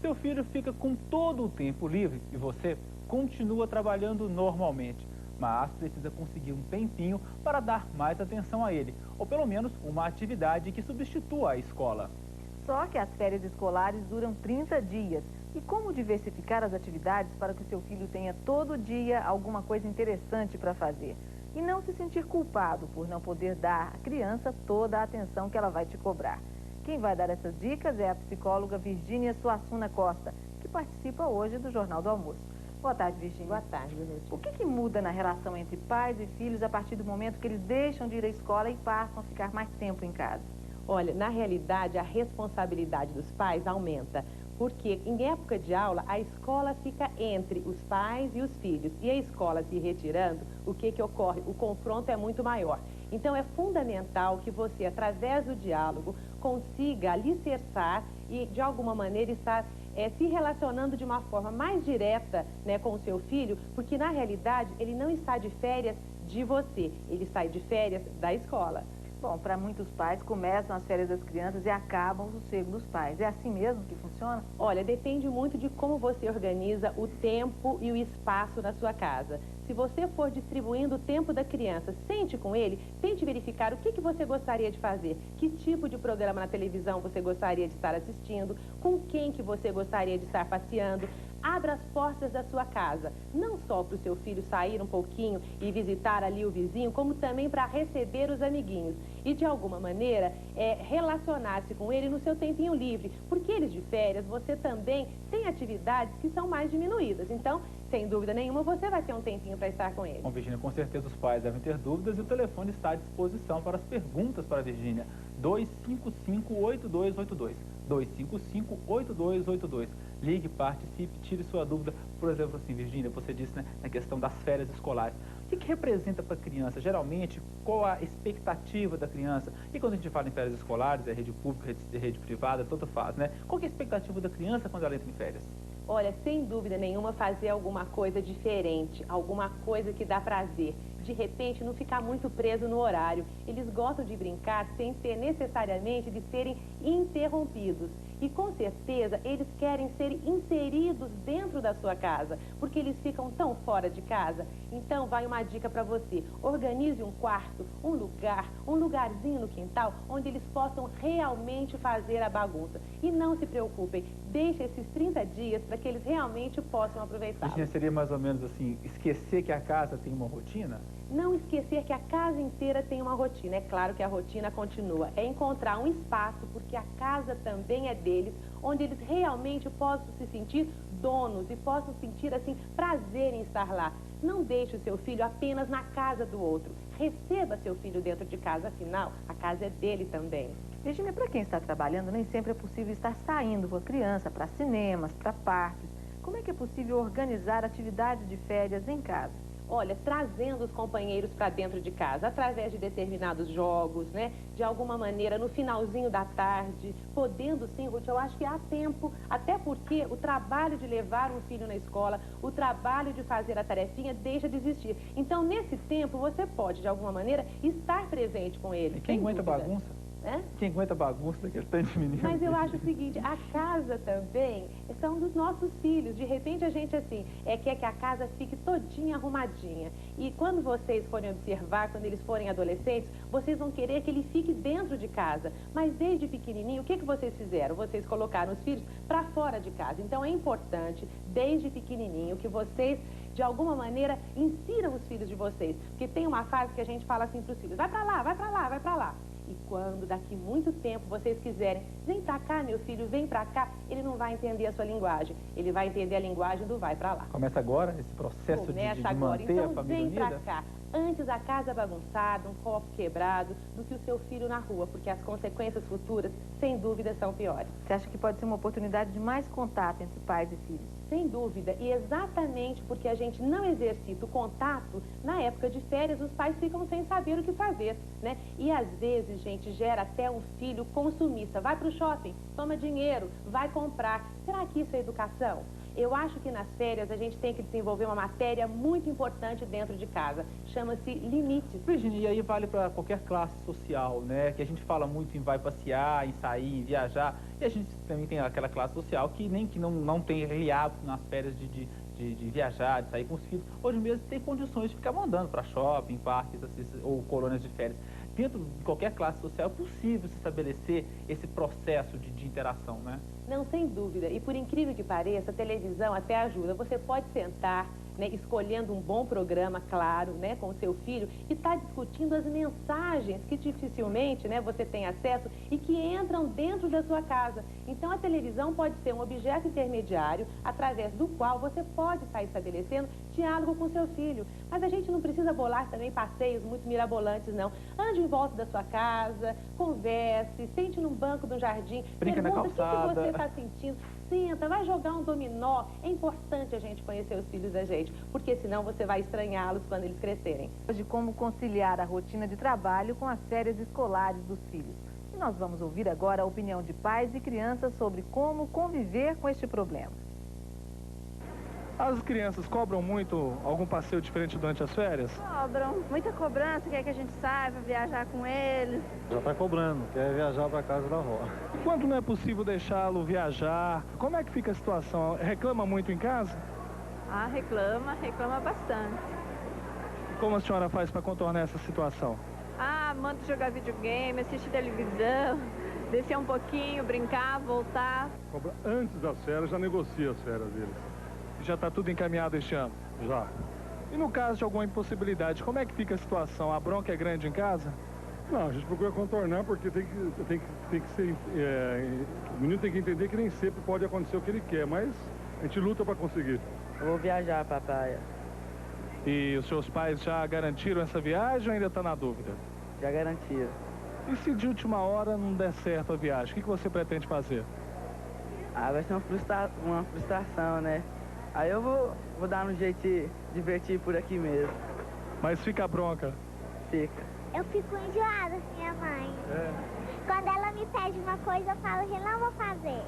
seu filho fica com todo o tempo livre e você continua trabalhando normalmente, mas precisa conseguir um tempinho para dar mais atenção a ele, ou pelo menos uma atividade que substitua a escola. Só que as férias escolares duram 30 dias. E como diversificar as atividades para que o seu filho tenha todo dia alguma coisa interessante para fazer? E não se sentir culpado por não poder dar à criança toda a atenção que ela vai te cobrar. Quem vai dar essas dicas é a psicóloga Virgínia Suassuna Costa, que participa hoje do Jornal do Almoço. Boa tarde, Virgínia. Boa tarde, Denise. O que muda na relação entre pais e filhos a partir do momento que eles deixam de ir à escola e passam a ficar mais tempo em casa? Olha, na realidade, a responsabilidade dos pais aumenta, porque em época de aula, a escola fica entre os pais e os filhos. E a escola se retirando, o que ocorre? O confronto é muito maior. Então, é fundamental que você, através do diálogo, consiga alicerçar e, de alguma maneira, estar se relacionando de uma forma mais direta, né, com o seu filho, porque, na realidade, ele não está de férias de você, ele está de férias da escola. Bom, para muitos pais, começam as férias das crianças e acabam o sossego dos pais. É assim mesmo que funciona? Olha, depende muito de como você organiza o tempo e o espaço na sua casa. Se você for distribuindo o tempo da criança, sente com ele, tente verificar o que você gostaria de fazer, que tipo de programa na televisão você gostaria de estar assistindo, com quem que você gostaria de estar passeando. Abra as portas da sua casa, não só para o seu filho sair um pouquinho e visitar ali o vizinho, como também para receber os amiguinhos. E, de alguma maneira, relacionar-se com ele no seu tempinho livre, porque eles de férias, você também tem atividades que são mais diminuídas. Então, sem dúvida nenhuma, você vai ter um tempinho para estar com ele. Bom, Virgínia, com certeza os pais devem ter dúvidas e o telefone está à disposição para as perguntas para a Virgínia. 255-8282. 255-8282. Ligue, participe, tire sua dúvida. Por exemplo, assim, Virgínia, você disse, né, na questão das férias escolares. O que representa para a criança? Geralmente, qual a expectativa da criança? E quando a gente fala em férias escolares, é rede pública, rede privada, tanto faz, né? Qual que é a expectativa da criança quando ela entra em férias? Olha, sem dúvida nenhuma, fazer alguma coisa diferente, alguma coisa que dá prazer. De repente, não ficar muito preso no horário. Eles gostam de brincar sem ter necessariamente de serem interrompidos. E com certeza, eles querem ser inseridos dentro da sua casa, porque eles ficam tão fora de casa. Então, vai uma dica para você. Organize um quarto, um lugarzinho no quintal, onde eles possam realmente fazer a bagunça. E não se preocupem, deixe esses 30 dias para que eles realmente possam aproveitar. Virgínia, seria mais ou menos assim, esquecer que a casa tem uma rotina? Não esquecer que a casa inteira tem uma rotina. É claro que a rotina continua. É encontrar um espaço, porque a casa também é deles, onde eles realmente possam se sentir donos e possam sentir, assim, prazer em estar lá. Não deixe o seu filho apenas na casa do outro. Receba seu filho dentro de casa, afinal, a casa é dele também. Virgínia, para quem está trabalhando, nem sempre é possível estar saindo com a criança para cinemas, para parques. Como é que é possível organizar atividades de férias em casa? Olha, trazendo os companheiros para dentro de casa, através de determinados jogos, né? De alguma maneira, no finalzinho da tarde, podendo sim, Ruth, eu acho que há tempo, até porque o trabalho de levar um filho na escola, o trabalho de fazer a tarefinha deixa de existir. Então, nesse tempo, você pode, de alguma maneira, estar presente com ele. E quem aguenta bagunça? Quem aguenta bagunça daquele tanto de menino? Mas eu acho o seguinte, a casa também são dos nossos filhos. De repente a gente, assim, quer que a casa fique todinha arrumadinha. E quando vocês forem observar, quando eles forem adolescentes, vocês vão querer que ele fique dentro de casa. Mas desde pequenininho, o que vocês fizeram? Vocês colocaram os filhos para fora de casa. Então é importante, desde pequenininho, que vocês, de alguma maneira, insiram os filhos de vocês. Porque tem uma fase que a gente fala assim para os filhos, vai para lá, vai para lá, vai para lá. E quando daqui muito tempo vocês quiserem, vem pra cá, meu filho, vem pra cá, ele não vai entender a sua linguagem. Ele vai entender a linguagem do vai pra lá. Começa agora esse processo de agora. manter Então, a família unida? Vem pra cá. Antes a casa bagunçada, um copo quebrado, do que o seu filho na rua, porque as consequências futuras, sem dúvida, são piores. Você acha que pode ser uma oportunidade de mais contato entre pais e filhos? Sem dúvida, e exatamente porque a gente não exercita o contato, na época de férias os pais ficam sem saber o que fazer, né? E às vezes vezes, gente, gera até um filho consumista. Vai para o shopping, toma dinheiro, vai comprar. Será que isso é educação? Eu acho que nas férias a gente tem que desenvolver uma matéria muito importante dentro de casa. Chama-se limites. Virginia, e aí vale para qualquer classe social, né? Que a gente fala muito em vai passear, em sair, em viajar. E a gente também tem aquela classe social que não tem aquele hábito nas férias de viajar, de sair com os filhos. Hoje mesmo tem condições de ficar mandando para shopping, parques ou colônias de férias. Dentro de qualquer classe social é possível se estabelecer esse processo de interação, né? Não, sem dúvida. E por incrível que pareça, a televisão até ajuda. Você pode sentar, né, escolhendo um bom programa, claro, né, com o seu filho, e está discutindo as mensagens que dificilmente, né, você tem acesso e que entram dentro da sua casa. Então, a televisão pode ser um objeto intermediário através do qual você pode estar estabelecendo diálogo com seu filho. Mas a gente não precisa bolar também passeios muito mirabolantes, não. Ande em volta da sua casa, converse, sente num banco do jardim, brinca na calçada. O que você está sentindo. Senta, vai jogar um dominó. É importante a gente conhecer os filhos da gente, porque senão você vai estranhá-los quando eles crescerem. De como conciliar a rotina de trabalho com as férias escolares dos filhos. E nós vamos ouvir agora a opinião de pais e crianças sobre como conviver com este problema. As crianças cobram muito algum passeio diferente durante as férias? Cobram. Muita cobrança, quer que a gente saiba viajar com eles. Já está cobrando, quer viajar para casa da avó. Quando não é possível deixá-lo viajar, como é que fica a situação? Reclama muito em casa? Ah, reclama bastante. E como a senhora faz para contornar essa situação? Ah, manda jogar videogame, assistir televisão, descer um pouquinho, brincar, voltar. Cobra antes das férias, já negocia as férias deles. Já está tudo encaminhado este ano? Já. E no caso de alguma impossibilidade, como é que fica a situação? A bronca é grande em casa? Não, a gente procura contornar porque tem que ser... o menino tem que entender que nem sempre pode acontecer o que ele quer, mas a gente luta para conseguir. Eu vou viajar para a praia. E os seus pais já garantiram essa viagem ou ainda está na dúvida? Já garantiram. E se de última hora não der certo a viagem, o que você pretende fazer? Ah, vai ser uma frustração, né? Aí eu vou dar um jeito de divertir por aqui mesmo. Mas fica a bronca? Fica. Eu fico enjoada com minha mãe. Quando ela me pede uma coisa, eu falo que não vou fazer.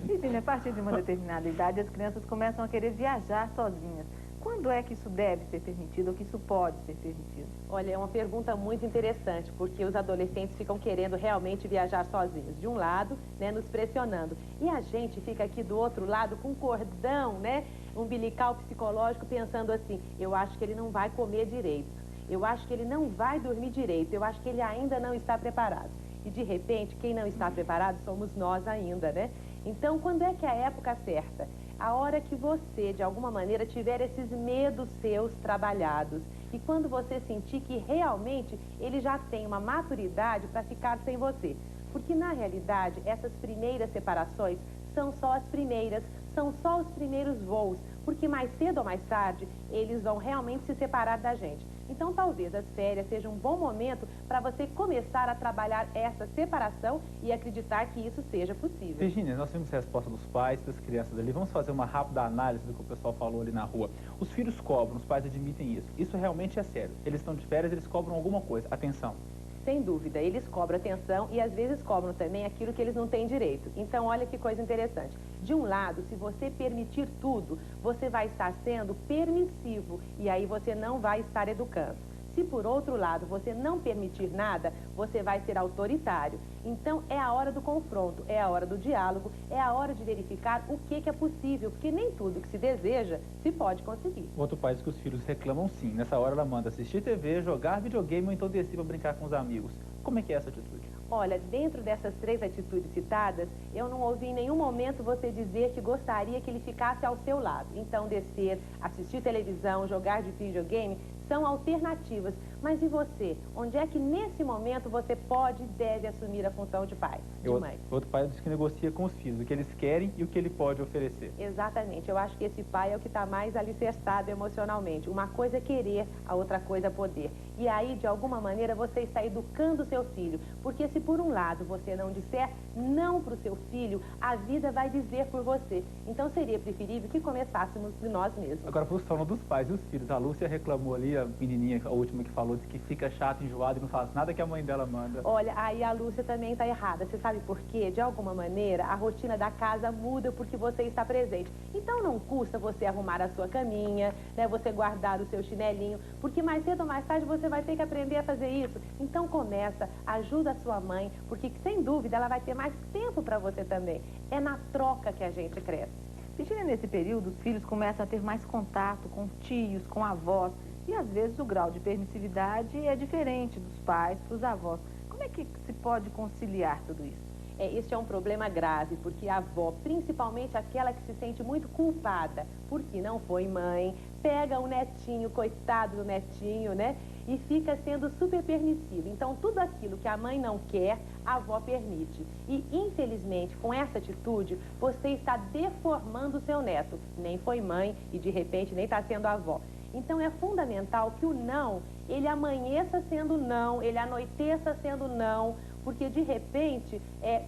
Virginia, a partir de uma determinada idade, as crianças começam a querer viajar sozinhas. Quando é que isso deve ser permitido ou que isso pode ser permitido? Olha, é uma pergunta muito interessante, porque os adolescentes ficam querendo realmente viajar sozinhos. De um lado, né, nos pressionando. E a gente fica aqui do outro lado com um cordão, né, umbilical psicológico, pensando assim, eu acho que ele não vai comer direito. Eu acho que ele não vai dormir direito. Eu acho que ele ainda não está preparado. E, de repente, quem não está preparado somos nós ainda, né? Então, quando é que é a época certa? A hora que você, de alguma maneira, tiver esses medos seus trabalhados. E quando você sentir que realmente ele já tem uma maturidade para ficar sem você. Porque, na realidade, essas primeiras separações são só as primeiras, são só os primeiros voos. Porque mais cedo ou mais tarde, eles vão realmente se separar da gente. Então, talvez as férias sejam um bom momento para você começar a trabalhar essa separação e acreditar que isso seja possível. Virginia, nós temos a resposta dos pais, das crianças ali. Vamos fazer uma rápida análise do que o pessoal falou ali na rua. Os filhos cobram, os pais admitem isso. Isso realmente é sério. Eles estão de férias, eles cobram alguma coisa. Atenção. Sem dúvida, eles cobram atenção e às vezes cobram também aquilo que eles não têm direito. Então, olha que coisa interessante. De um lado, se você permitir tudo, você vai estar sendo permissivo e aí você não vai estar educando. Se por outro lado você não permitir nada, você vai ser autoritário. Então é a hora do confronto, é a hora do diálogo, é a hora de verificar o que é possível, porque nem tudo que se deseja se pode conseguir. Outro país que os filhos reclamam sim. Nessa hora ela manda assistir TV, jogar videogame ou então descer para brincar com os amigos. Como é que é essa atitude? Olha, dentro dessas 3 atitudes citadas, eu não ouvi em nenhum momento você dizer que gostaria que ele ficasse ao seu lado. Então, descer, assistir televisão, jogar de videogame, são alternativas. Mas e você? Onde é que nesse momento você pode e deve assumir a função de pai, de mãe? Outro pai diz que negocia com os filhos, o que eles querem e o que ele pode oferecer. Exatamente. Eu acho que esse pai é o que está mais alicerçado emocionalmente. Uma coisa é querer, a outra coisa é poder. E aí, de alguma maneira, você está educando o seu filho. Porque se por um lado você não disser não para o seu filho, a vida vai dizer por você. Então seria preferível que começássemos de nós mesmos. Agora, falando dos pais e os filhos, a Lúcia reclamou ali, a menininha, a última que falou, disse que fica chato, enjoado e não faz nada que a mãe dela manda. Olha, aí a Lúcia também está errada. Você sabe por quê? De alguma maneira, a rotina da casa muda porque você está presente. Então não custa você arrumar a sua caminha, né? Você guardar o seu chinelinho, porque mais cedo ou mais tarde você vai ter que aprender a fazer isso. Então começa, ajuda a sua mãe, porque sem dúvida ela vai ter mais tempo para você também. É na troca que a gente cresce. Virginia, nesse período, os filhos começam a ter mais contato com tios, com avós, e às vezes o grau de permissividade é diferente dos pais para os avós. Como é que se pode conciliar tudo isso? Este é um problema grave, porque a avó, principalmente aquela que se sente muito culpada porque não foi mãe, pega o netinho, coitado do netinho, né? E fica sendo super permissiva. Então, tudo aquilo que a mãe não quer, a avó permite. E, infelizmente, com essa atitude, você está deformando o seu neto. Nem foi mãe e, de repente, nem está sendo avó. Então, é fundamental que o não, ele amanheça sendo não, ele anoiteça sendo não, porque, de repente,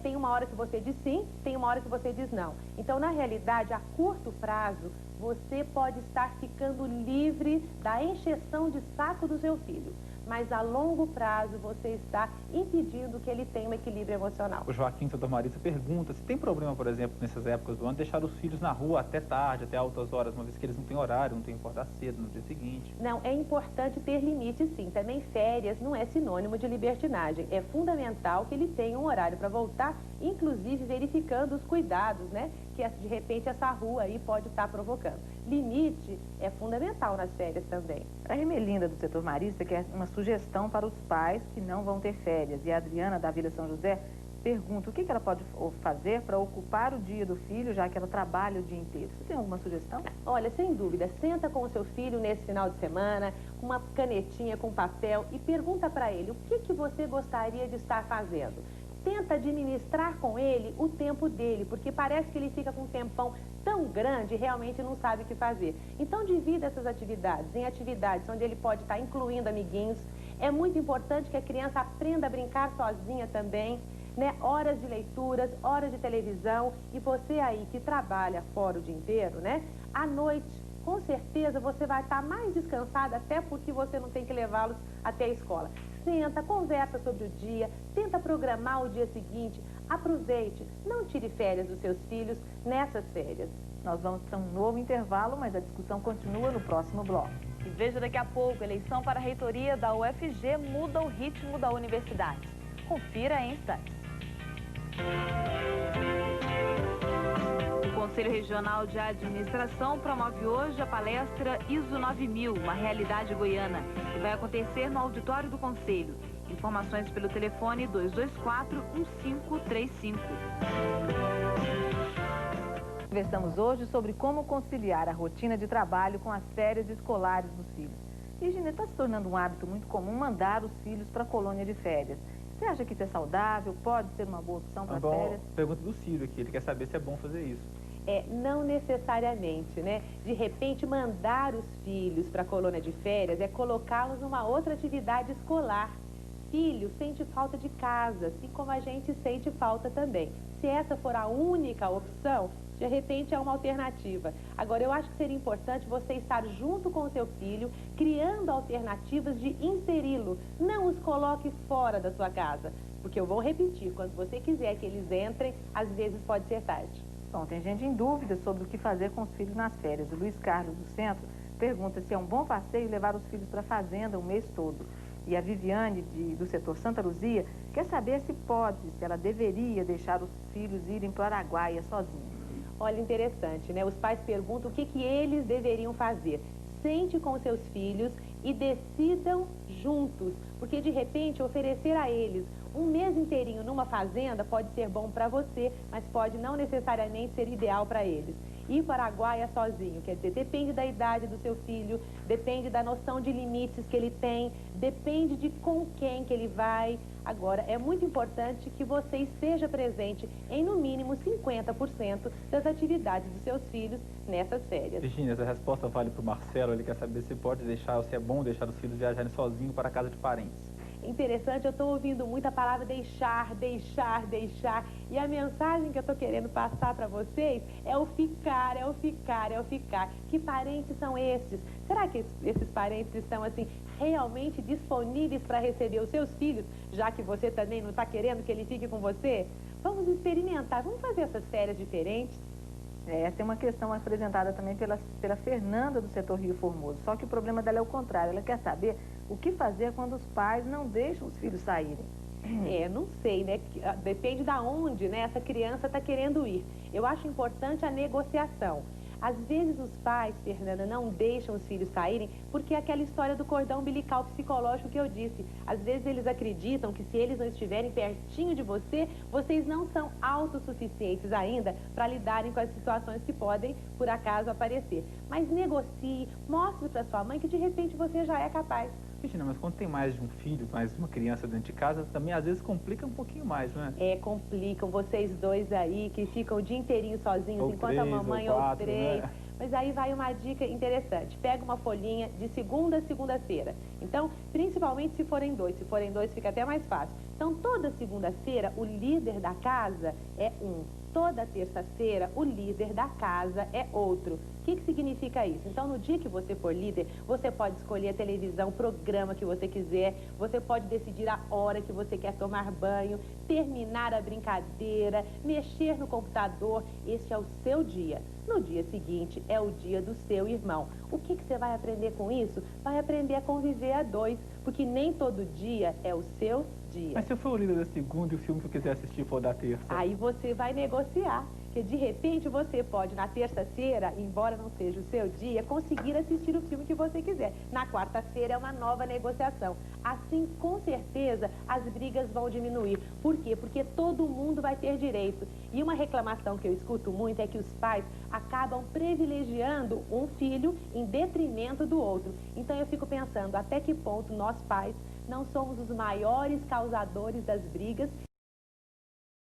tem uma hora que você diz sim, tem uma hora que você diz não. Então, na realidade, a curto prazo, você pode estar ficando livre da encheção de saco do seu filho. Mas a longo prazo você está impedindo que ele tenha um equilíbrio emocional. O Joaquim Santa Marisa pergunta se tem problema, por exemplo, nessas épocas do ano, deixar os filhos na rua até tarde, até altas horas, uma vez que eles não têm horário, não têm que acordar cedo no dia seguinte. Não, é importante ter limite, sim. Também férias não é sinônimo de libertinagem. É fundamental que ele tenha um horário para voltar, inclusive verificando os cuidados, né? Que de repente essa rua aí pode estar provocando. Limite é fundamental nas férias também. A Remelinda, do setor marista, quer uma sugestão para os pais que não vão ter férias. E a Adriana, da Vila São José, pergunta o que ela pode fazer para ocupar o dia do filho, já que ela trabalha o dia inteiro. Você tem alguma sugestão? Olha, sem dúvida, senta com o seu filho nesse final de semana, com uma canetinha, com papel, e pergunta para ele o que você gostaria de estar fazendo. Tenta administrar com ele o tempo dele, porque parece que ele fica com um tempão tão grande e realmente não sabe o que fazer. Então, divida essas atividades em atividades onde ele pode estar incluindo amiguinhos. É muito importante que a criança aprenda a brincar sozinha também, né? Horas de leituras, horas de televisão. E você aí que trabalha fora o dia inteiro, né? À noite, com certeza você vai estar mais descansada, até porque você não tem que levá-los até a escola. Senta, conversa sobre o dia, tenta programar o dia seguinte, aproveite, não tire férias dos seus filhos nessas férias. Nós vamos para um novo intervalo, mas a discussão continua no próximo bloco. E veja daqui a pouco, eleição para a reitoria da UFG muda o ritmo da universidade. Confira em instantes. O Conselho Regional de Administração promove hoje a palestra ISO 9000, uma realidade goiana, que vai acontecer no auditório do Conselho. Informações pelo telefone 224-1535. Conversamos hoje sobre como conciliar a rotina de trabalho com as férias escolares dos filhos. Virginia, está se tornando um hábito muito comum mandar os filhos para a colônia de férias. Você acha que isso é saudável? Pode ser uma boa opção para as férias? Pergunta do Ciro aqui, ele quer saber se é bom fazer isso. Não necessariamente, né? De repente, mandar os filhos para a colônia de férias é colocá-los numa outra atividade escolar. Filho sente falta de casa, assim como a gente sente falta também. Se essa for a única opção, de repente é uma alternativa. Agora, eu acho que seria importante você estar junto com o seu filho, criando alternativas de inseri-lo. Não os coloque fora da sua casa, porque eu vou repetir, quando você quiser que eles entrem, às vezes pode ser tarde. Bom, tem gente em dúvida sobre o que fazer com os filhos nas férias. O Luiz Carlos, do Centro, pergunta se é um bom passeio levar os filhos para a fazenda o mês todo. E a Viviane, do setor Santa Luzia, quer saber se ela deveria deixar os filhos irem para o Araguaia sozinhos. Olha, interessante, né? Os pais perguntam o que eles deveriam fazer. Sente com seus filhos e decidam juntos, porque de repente oferecer a eles um mês inteirinho numa fazenda pode ser bom para você, mas pode não necessariamente ser ideal para eles. Ir para a Araguaia sozinho, quer dizer, depende da idade do seu filho, depende da noção de limites que ele tem, depende de com quem que ele vai. Agora, é muito importante que você esteja presente em, no mínimo, 50% das atividades dos seus filhos nessas férias. Virginia, essa resposta vale para o Marcelo, ele quer saber se pode deixar, ou se é bom deixar os filhos viajarem sozinhos para a casa de parentes. Interessante, eu estou ouvindo muito a palavra deixar, deixar, deixar. E a mensagem que eu estou querendo passar para vocês é o ficar, é o ficar, é o ficar. Que parentes são esses? Será que esses parentes estão, assim, realmente disponíveis para receber os seus filhos, já que você também não está querendo que ele fique com você? Vamos experimentar, vamos fazer essas férias diferentes. Essa é uma questão apresentada também pela Fernanda do setor Rio Formoso. Só que o problema dela é o contrário. Ela quer saber o que fazer quando os pais não deixam os filhos saírem. Não sei, né? Depende de onde, né, essa criança está querendo ir. Eu acho importante a negociação. Às vezes os pais, Fernanda, não deixam os filhos saírem porque é aquela história do cordão umbilical psicológico que eu disse. Às vezes eles acreditam que se eles não estiverem pertinho de você, vocês não são autossuficientes ainda para lidarem com as situações que podem, por acaso, aparecer. Mas negocie, mostre para sua mãe que de repente você já é capaz. Cristina, mas quando tem mais de um filho, mais de uma criança dentro de casa, também às vezes complica um pouquinho mais, não é? Complicam vocês dois aí, que ficam o dia inteirinho sozinhos, Ou enquanto três, a mamãe ou quatro, três. né? Mas aí vai uma dica interessante. Pega uma folhinha de segunda a segunda-feira. Então, principalmente se forem dois fica até mais fácil. Então, toda segunda-feira, o líder da casa é um. Toda terça-feira, o líder da casa é outro. O que significa isso? Então, no dia que você for líder, você pode escolher a televisão, o programa que você quiser, você pode decidir a hora que você quer tomar banho, terminar a brincadeira, mexer no computador. Este é o seu dia. No dia seguinte, é o dia do seu irmão. O que você vai aprender com isso? Vai aprender a conviver a dois, porque nem todo dia é o seu dia. Mas se eu for o líder da segunda e o filme que eu quiser assistir for da terça? Aí você vai negociar, porque de repente você pode, na terça-feira, embora não seja o seu dia, conseguir assistir o filme que você quiser. Na quarta-feira é uma nova negociação. Assim, com certeza, as brigas vão diminuir. Por quê? Porque todo mundo vai ter direito. E uma reclamação que eu escuto muito é que os pais acabam privilegiando um filho em detrimento do outro. Então eu fico pensando, até que ponto nós pais não somos os maiores causadores das brigas